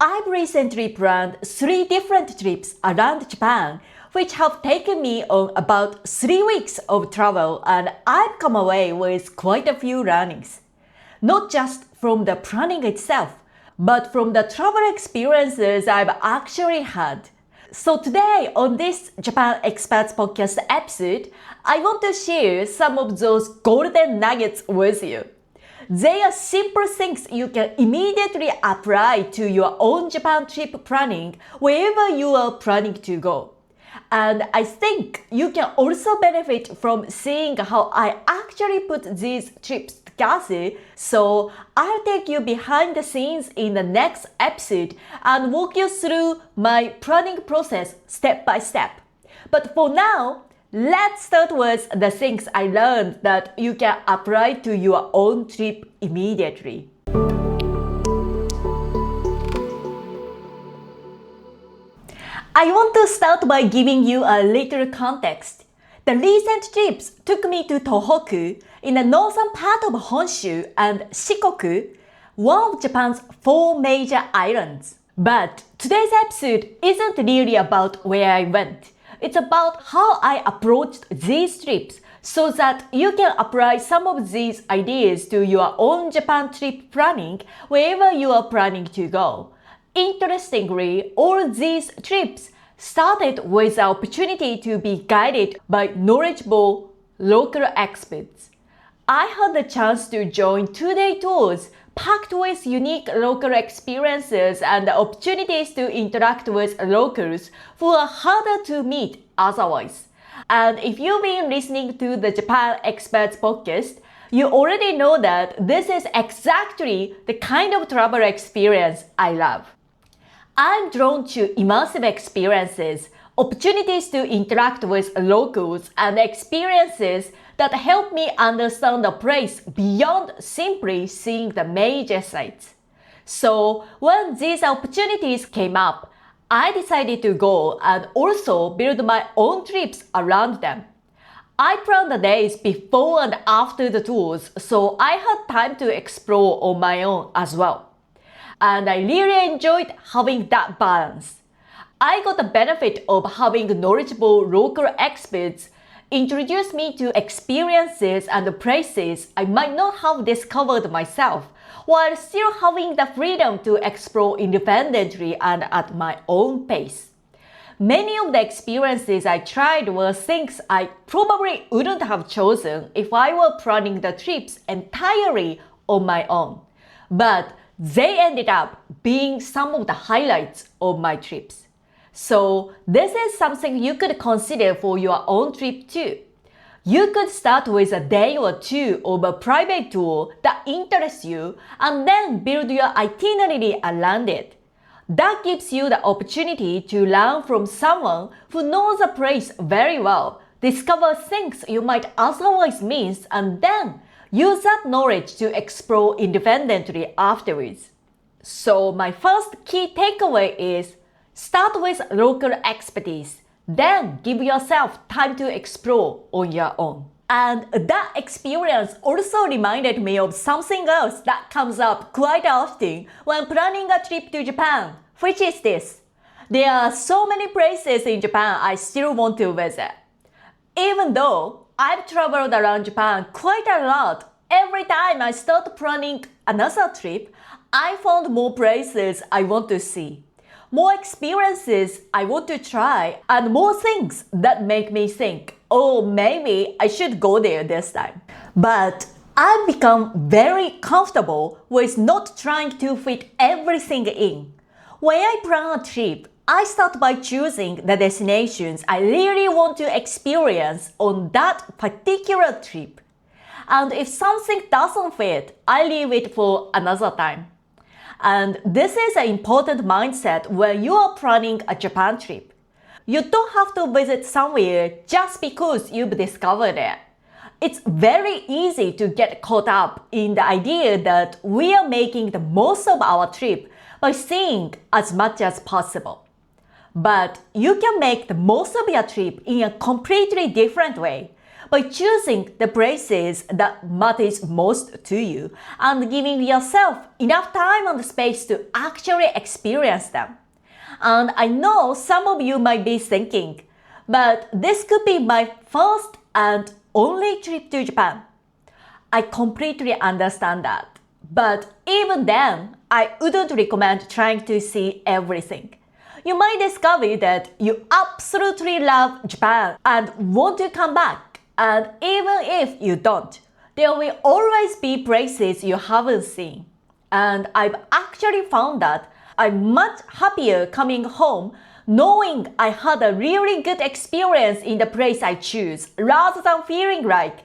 I've recently planned 3 different trips around Japan, which have taken me on about 3 weeks of travel, and I've come away with quite a few learnings. Not just from the planning itself, but from the travel experiences I've actually had. So today on this Japan Experts Podcast episode, I want to share some of those golden nuggets with you. They are simple things you can immediately apply to your own Japan trip planning wherever you are planning to go. And I think you can also benefit from seeing how I actually put these trips together. So I'll take you behind the scenes in the next episode and walk you through my planning process step by step. But for now, let's start with the things I learned that you can apply to your own trip immediately. I want to start by giving you a little context. The recent trips took me to Tohoku in the northern part of Honshu and Shikoku, one of Japan's 4 major islands. But today's episode isn't really about where I went. It's about how I approached these trips so that you can apply some of these ideas to your own Japan trip planning wherever you are planning to go. Interestingly, all these trips started with the opportunity to be guided by knowledgeable local experts. I had the chance to join 2-day tours packed with unique local experiences and opportunities to interact with locals who are harder to meet otherwise. And if you've been listening to the Japan Experts podcast, you already know that this is exactly the kind of travel experience I love. I'm drawn to immersive experiences, opportunities to interact with locals, and experiences that help me understand a place beyond simply seeing the major sites. So when these opportunities came up, I decided to go and also build my own trips around them. I planned the days before and after the tours, so I had time to explore on my own as well. And I really enjoyed having that balance. I got the benefit of having knowledgeable local experts introduce me to experiences and places I might not have discovered myself, while still having the freedom to explore independently and at my own pace. Many of the experiences I tried were things I probably wouldn't have chosen if I were planning the trips entirely on my own. But they ended up being some of the highlights of my trips. So this is something you could consider for your own trip too. You could start with a day or 2 of a private tour that interests you and then build your itinerary around it. That gives you the opportunity to learn from someone who knows a place very well, discover things you might otherwise miss, and then use that knowledge to explore independently afterwards. So my first key takeaway is start with local expertise, then give yourself time to explore on your own. And that experience also reminded me of something else that comes up quite often when planning a trip to Japan, which is this. There are so many places in Japan I still want to visit. Even though I've traveled around Japan quite a lot, every time I start planning another trip, I found more places I want to see, more experiences I want to try, and more things that make me think, oh, maybe I should go there this time. But I've become very comfortable with not trying to fit everything in. When I plan a trip, I start by choosing the destinations I really want to experience on that particular trip. And if something doesn't fit, I leave it for another time. And this is an important mindset when you are planning a Japan trip. You don't have to visit somewhere just because you've discovered it. It's very easy to get caught up in the idea that we are making the most of our trip by seeing as much as possible. But you can make the most of your trip in a completely different way by choosing the places that matters most to you and giving yourself enough time and space to actually experience them. And I know some of you might be thinking, but this could be my first and only trip to Japan. I completely understand that. But even then, I wouldn't recommend trying to see everything. You might discover that you absolutely love Japan and want to come back. And even if you don't, there will always be places you haven't seen. And I've actually found that I'm much happier coming home knowing I had a really good experience in the place I choose rather than feeling like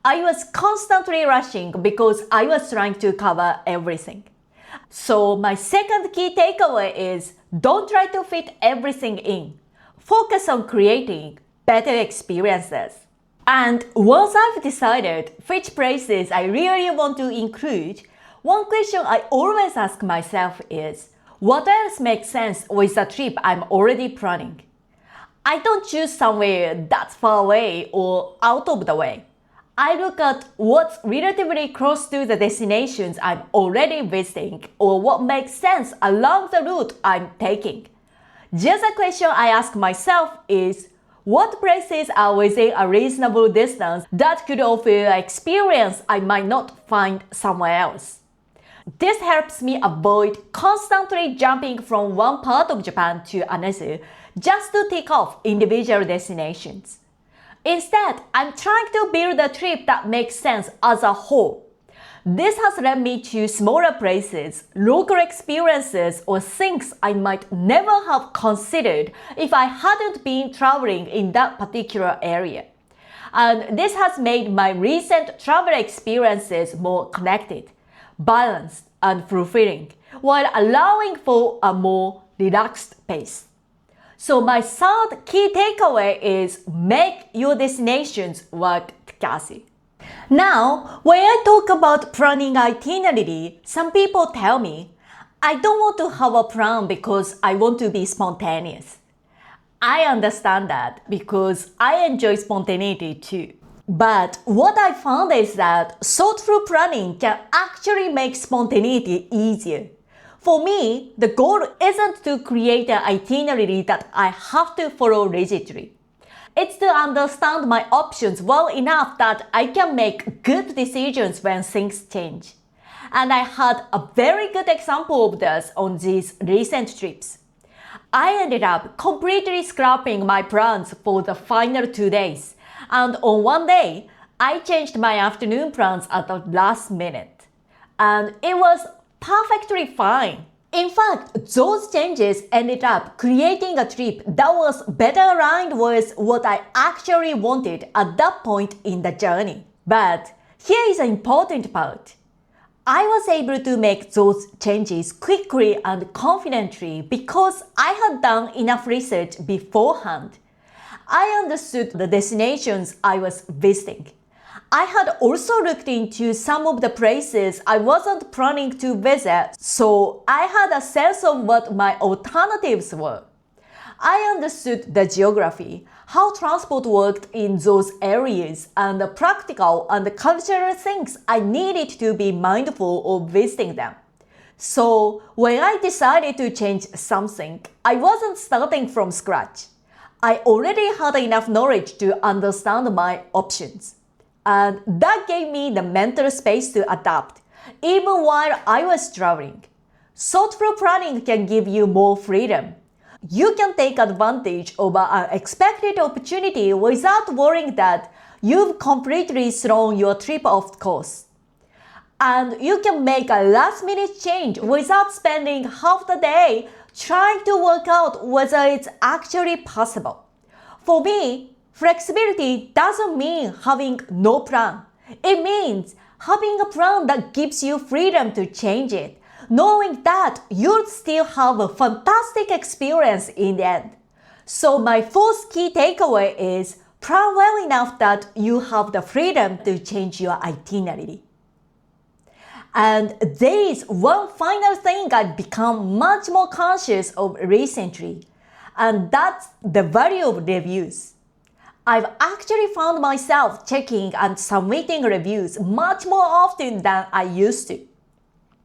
I was constantly rushing because I was trying to cover everything. So my second key takeaway is don't try to fit everything in. Focus on creating better experiences. And once I've decided which places I really want to include, one question I always ask myself is, what else makes sense with the trip I'm already planning? I don't choose somewhere that's far away or out of the way. I look at what's relatively close to the destinations I'm already visiting or what makes sense along the route I'm taking. Just a question I ask myself is, what places are within a reasonable distance that could offer an experience I might not find somewhere else? This helps me avoid constantly jumping from one part of Japan to another just to tick off individual destinations. Instead, I'm trying to build a trip that makes sense as a whole. This has led me to smaller places, local experiences, or things I might never have considered if I hadn't been traveling in that particular area. And this has made my recent travel experiences more connected, balanced, and fulfilling, while allowing for a more relaxed pace. So my third key takeaway is make your destinations work together. Now, when I talk about planning itinerary, some people tell me, I don't want to have a plan because I want to be spontaneous. I understand that because I enjoy spontaneity too. But what I found is that thoughtful planning can actually make spontaneity easier. For me, the goal isn't to create an itinerary that I have to follow rigidly. It's to understand my options well enough that I can make good decisions when things change. And I had a very good example of this on these recent trips. I ended up completely scrapping my plans for the final 2 days. And on one day, I changed my afternoon plans at the last minute. And it was perfectly fine. In fact, those changes ended up creating a trip that was better aligned with what I actually wanted at that point in the journey. But here is an important part. I was able to make those changes quickly and confidently because I had done enough research beforehand. I understood the destinations I was visiting. I had also looked into some of the places I wasn't planning to visit, so I had a sense of what my alternatives were. I understood the geography, how transport worked in those areas, and the practical and cultural things I needed to be mindful of visiting them. So when I decided to change something, I wasn't starting from scratch. I already had enough knowledge to understand my options. And that gave me the mental space to adapt, even while I was traveling. Thoughtful planning can give you more freedom. You can take advantage of an unexpected opportunity without worrying that you've completely thrown your trip off course. And you can make a last-minute change without spending half the day trying to work out whether it's actually possible. For me, flexibility doesn't mean having no plan. It means having a plan that gives you freedom to change it, knowing that you'll still have a fantastic experience in the end. So my fourth key takeaway is plan well enough that you have the freedom to change your itinerary. And there is one final thing I've become much more conscious of recently, and that's the value of reviews. I've actually found myself checking and submitting reviews much more often than I used to.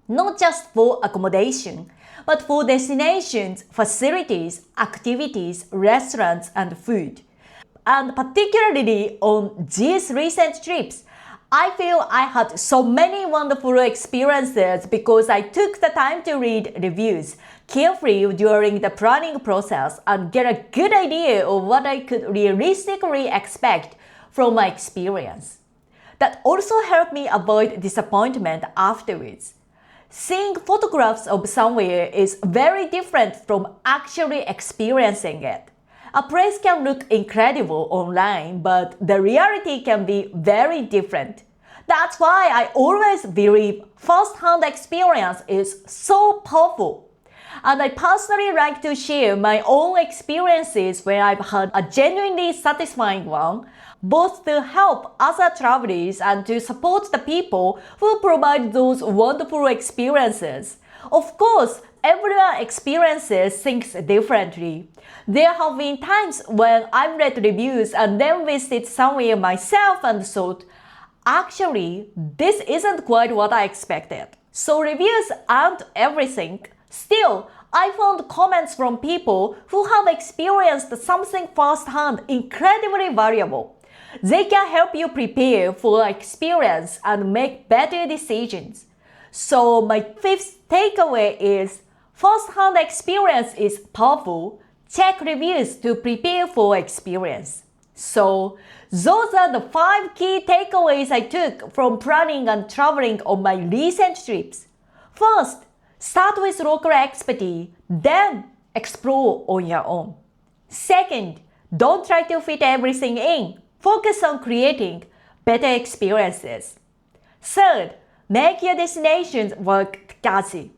Not just for accommodation, but for destinations, facilities, activities, restaurants, and food. And particularly on these recent trips, I feel I had so many wonderful experiences because I took the time to read reviews carefully during the planning process and get a good idea of what I could realistically expect from my experience. That also helped me avoid disappointment afterwards. Seeing photographs of somewhere is very different from actually experiencing it. A place can look incredible online, but the reality can be very different. That's why I always believe first-hand experience is so powerful. And I personally like to share my own experiences where I've had a genuinely satisfying one, both to help other travelers and to support the people who provide those wonderful experiences. Of course, everyone experiences things differently. There have been times when I've read reviews and then visited somewhere myself and thought, actually, this isn't quite what I expected. So reviews aren't everything. Still, I found comments from people who have experienced something firsthand incredibly valuable. They can help you prepare for experience and make better decisions. So my fifth takeaway is, first-hand experience is powerful. Check reviews to prepare for experience. So those are the 5 key takeaways I took from planning and traveling on my recent trips. First, start with local expertise, then explore on your own. Second, don't try to fit everything in. Focus on creating better experiences. Third, make your destinations work together.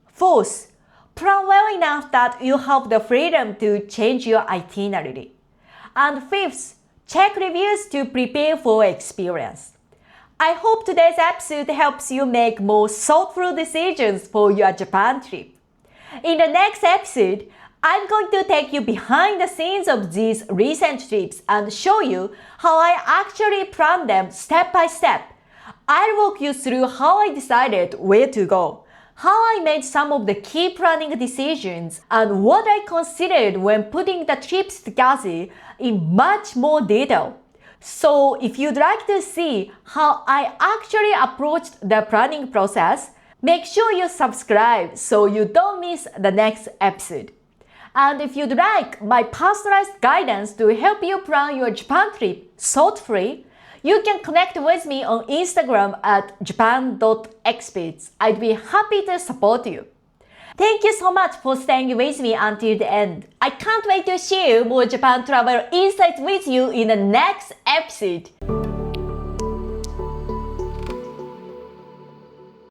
Fourth, plan well enough that you have the freedom to change your itinerary. And fifth, check reviews to prepare for experience. I hope today's episode helps you make more thoughtful decisions for your Japan trip. In the next episode, I'm going to take you behind the scenes of these recent trips and show you how I actually planned them step by step. I'll walk you through how I decided where to go, how I made some of the key planning decisions, and what I considered when putting the trips together in much more detail. So if you'd like to see how I actually approached the planning process, make sure you subscribe so you don't miss the next episode. And if you'd like my personalized guidance to help you plan your Japan trip thought-free, you can connect with me on Instagram at japan.experts. I'd be happy to support you. Thank you so much for staying with me until the end. I can't wait to share more Japan travel insights with you in the next episode.